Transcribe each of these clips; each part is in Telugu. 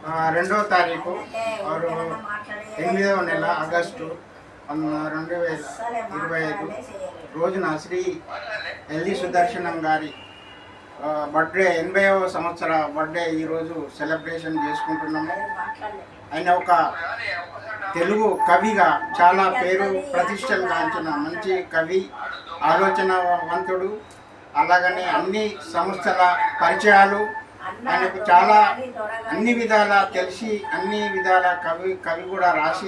2వ తారీఖు 8వ నెల ఆగస్టు 2025 రోజున శ్రీ ఎల్ది సుదర్శనం గారి బర్త్డే 80వ సంవత్సర బర్త్డే ఈరోజు సెలబ్రేషన్ చేసుకుంటున్నాము. ఆయన ఒక తెలుగు కవిగా చాలా పేరు ప్రతిష్టలు గాంచిన మంచి కవి, ఆలోచనవంతుడు. అలాగనే అన్ని సంస్థల పరిచయాలు ఆయనకు చాలా అన్ని విధాల తెలిసి అన్ని విధాల కవి కూడా రాసి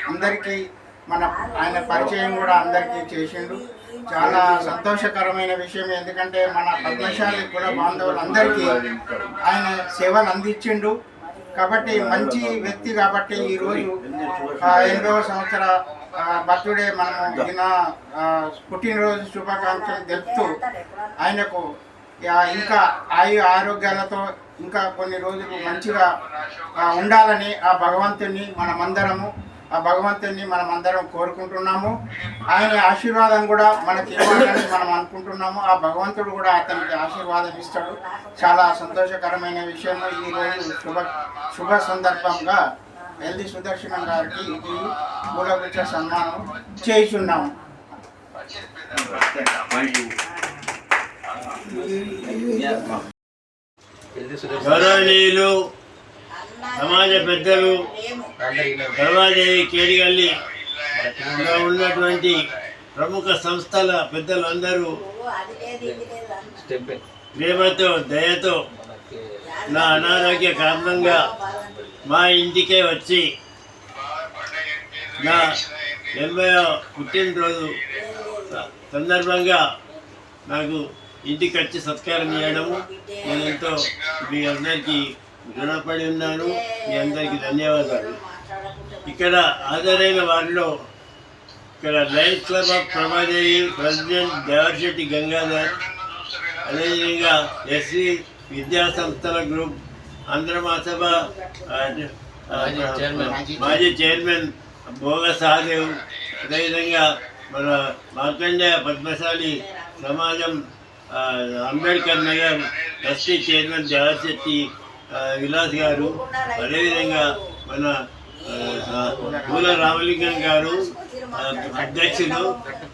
అందరికీ ఆయన పరిచయం కూడా అందరికీ చేసిండు. చాలా సంతోషకరమైన విషయం. ఎందుకంటే మన పద్మశాలి కుల బాంధవులందరికీ ఆయన సేవలు అందించిండు కాబట్టి మంచి వ్యక్తి. కాబట్టి ఈరోజు 80వ సంవత్సర బర్త్డే మనము పుట్టినరోజు శుభాకాంక్షలు తెలుపుతూ ఆయనకు ఇంకా ఆరోగ్యాలతో ఇంకా కొన్ని రోజులు మంచిగా ఉండాలని ఆ భగవంతుని మనమందరం కోరుకుంటున్నాము. ఆయన ఆశీర్వాదం కూడా మనకి ఇవ్వాలని మనం అనుకుంటున్నాము. ఆ భగవంతుడు కూడా అతనికి ఆశీర్వాదం ఇస్తాడు. చాలా సంతోషకరమైన విషయం. ఈరోజు శుభ సందర్భంగా ఎల్ది సుదర్శనం గారికి ఇది పూలగుచ్చ సన్మానం చేస్తున్నాము. గౌరవనీయులు సమాజ పెద్దలు గర్వాదేవి కేడిగల్లి ఉన్నటువంటి ప్రముఖ సంస్థల పెద్దలందరూ ప్రేమతో దయతో నా అనారోగ్య కారణంగా మా ఇంటికే వచ్చి నా 80వ పుట్టినరోజు సందర్భంగా నాకు ఇంటికి వచ్చి సత్కారం చేయడము నేను ఎంతో మీ అందరికీ రుణపడి ఉన్నాను. మీ అందరికీ ధన్యవాదాలు. ఇక్కడ హాజరైన వారిలో ఇక్కడ Lions Club of Prabhadevi president Devarshetti Gangadhar, అదేవిధంగా ఎస్వి విద్యా సంస్థల గ్రూప్ ఆంధ్ర మహాసభ మాజీ చైర్మన్ భోగ సహదేవ్, అదేవిధంగా మన మార్కండేయ పద్మశాలి సమాజం అంబేద్కర్ నగర్ ట్రస్టీ చైర్మన్ దేవర్శెట్టి విలాస్ గారు, అదేవిధంగా మన పూల రామలింగం గారు అధ్యక్షులు,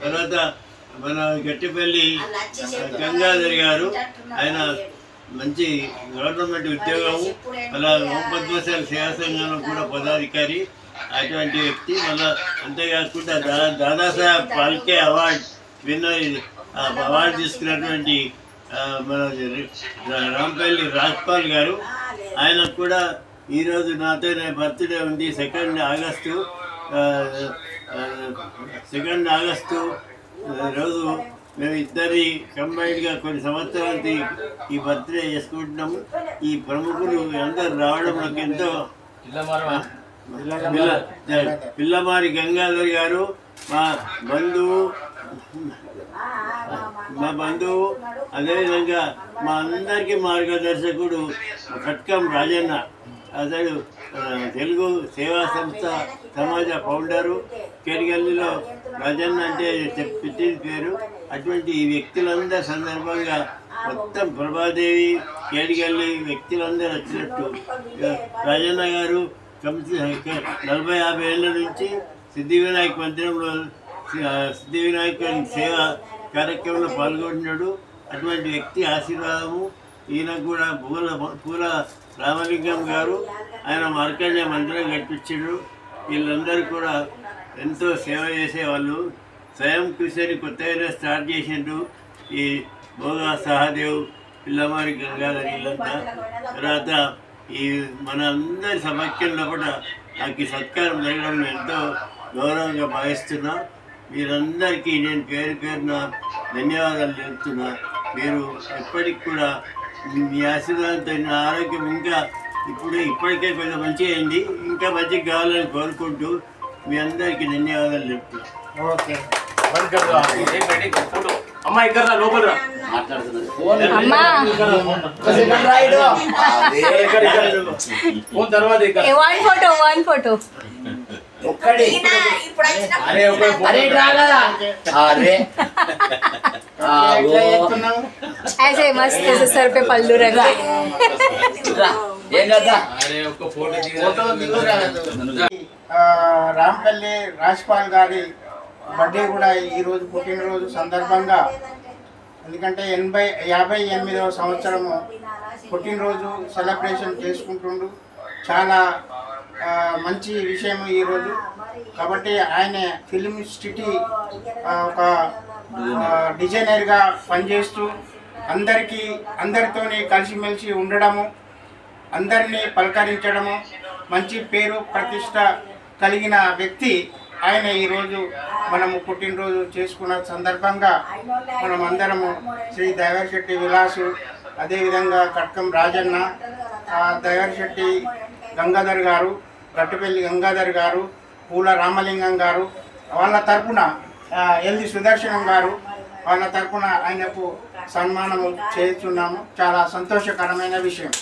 తర్వాత మన గట్టిపల్లి గంగాధర్ గారు, ఆయన మంచి గవర్నమెంట్ ఉద్యోగము, అలా పద్మశాలి సేవా సంఘంలో కూడా పదాధికారి అటువంటి వ్యక్తి. మళ్ళీ అంతేకాకుండా Dadasaheb Phalke award winner award తీసుకున్నటువంటి మన రాంపల్లి రాజ్పాల్ గారు, ఆయనకు కూడా ఈరోజు నాతోనే బర్త్డే ఉంది. 2 ఆగస్టు రోజు మేము ఇద్దరి కంబైన్డ్గా కొన్ని సంవత్సరాలకి ఈ బర్త్డే చేసుకుంటున్నాము. ఈ ప్రముఖులు అందరు రావడం నాకు ఎంతో. పిల్లమారి గంగాధర్ గారు మా బంధువు, అదేవిధంగా మా అందరికీ మార్గదర్శకుడు కట్కం రాజన్న, అతడు తెలుగు సేవా సంస్థ సమాజ ఫౌండరు. కేడిగల్లిలో రాజన్న అంటే పెట్టిన పేరు. అటువంటి ఈ వ్యక్తులందరి సందర్భంగా మొత్తం ప్రభాదేవి కేడిగల్లి వ్యక్తులందరూ వచ్చినట్టు రాజన్న గారు 40-50 ఏళ్ళ నుంచి సిద్ధివినాయక మందిరంలో సిద్ధివినాయక సేవ కార్యక్రమంలో పాల్గొంటున్నాడు. అటువంటి వ్యక్తి ఆశీర్వాదము. ఈయన కూడా పూల రామలింగం గారు, ఆయన మార్కండేయ మందిరం కట్టించాడు. వీళ్ళందరూ కూడా ఎంతో సేవ చేసేవాళ్ళు. స్వయం కృషిని కొత్తగా స్టార్ట్ చేసిండ్రు ఈ భోగా సహదేవ్, పిల్లమారి గంగాధర్ వీళ్ళంతా. తర్వాత ఈ మన అందరి సమైక్యంలో కూడా నాకు ఈ సత్కారం జరగడం ఎంతో గౌరవంగా భావిస్తున్నా. మీరందరికీ నేను పేరున ధన్యవాదాలు చెప్తున్నా. మీరు ఎప్పటికి కూడా మీ ఆశీర్వాదంతో నా ఆరోగ్యం ఇంకా ఇప్పటికే కొంచెం మంచిగా అయింది, ఇంకా మంచిగా కావాలని కోరుకుంటూ మీ అందరికీ ధన్యవాదాలు చెప్తున్నా. ఓకే. అమ్మా ఇక్కడ లోపల ఫోటో ऐसे मस्त सर पे पल्लू रख ఏం కదా రాంపల్లి రాజ్పాల్ గారి బర్త్డే కూడా ఈరోజు పుట్టినరోజు సందర్భంగా, ఎందుకంటే 58వ సంవత్సరము పుట్టినరోజు సెలబ్రేషన్ చేసుకుంటుండు. చాలా మంచి విషయం ఈరోజు. కాబట్టి ఆయన ఫిల్మ్ సిటీ ఒక డిజైనర్గా పనిచేస్తూ అందరితోని కలిసిమెలిసి ఉండడము, అందరినీ పలకరించడము, మంచి పేరు ప్రతిష్ట కలిగిన వ్యక్తి ఆయన. ఈరోజు మనము పుట్టినరోజు చేసుకున్న సందర్భంగా మనం అందరము శ్రీ దైవర్శెట్టి విలాసు, అదేవిధంగా కట్కం రాజన్న, దైవర్శెట్టి గంగాధర్ గారు, గట్టుపల్లి గంగాధర్ గారు, పూల రామలింగం గారు, వాళ్ళ తరపున ఎల్ది సుదర్శనం గారు, వాళ్ళ తరపున ఆయనకు సన్మానము చేస్తున్నాము. చాలా సంతోషకరమైన విషయం.